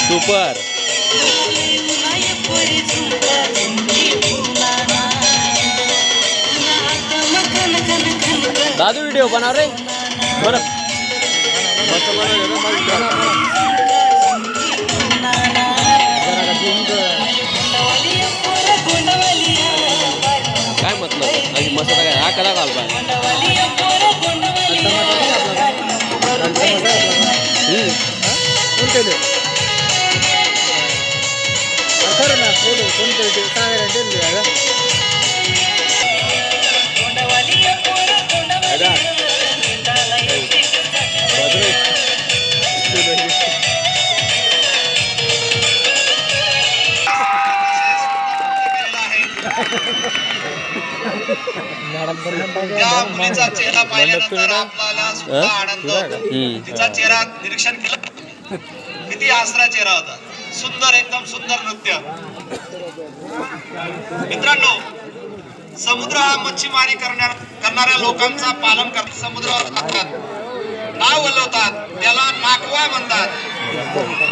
Super दादू video बनव रे बरं काय मतलब अशी मसाला काय हा करा घाल पाय त्या मुलीचा चेहरा पाहिल्यानंतर आपल्याला सुद्धा आनंद होतो. तिचा चेहरा निरीक्षण केलं किती आसरा चेहरा होता. सुंदर एकदम सुंदर नृत्य. मित्रांनो समुद्र हा मच्छीमारी करणाऱ्या लोकांचा पालन करतात. समुद्रावर जातात नाव वलवतात त्याला नाकवा म्हणतात.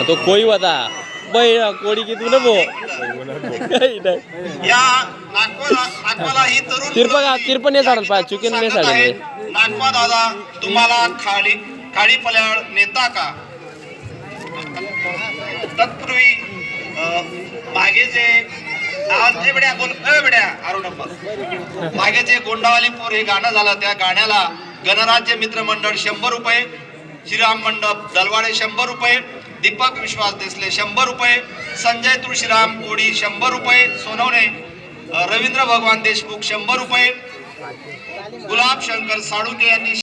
तो कोई होता बैल कोडी की तू नको या नाकवाला ही तरुण तिरपण झाड पाय चुकीन नाही साडे नागवा दादा तुम्हाला खाडी पल्याळ नेता का. तत्पूर्वी मागे जे मागे जे गोंडावाली पोर हे गाणं झालं त्या गाण्याला गणराज्य मित्र मंडळ 100 रुपये, श्रीराम मंडप दलवाडे 100 रुपये, दीपक विश्वास देसले 100 रुपये, संजय तुळशीराम कोडी 100 रुपये, सोनवणे रवींद्र भगवान देशमुख 100 रुपये, गुलाब शंकर साळुंके यांनी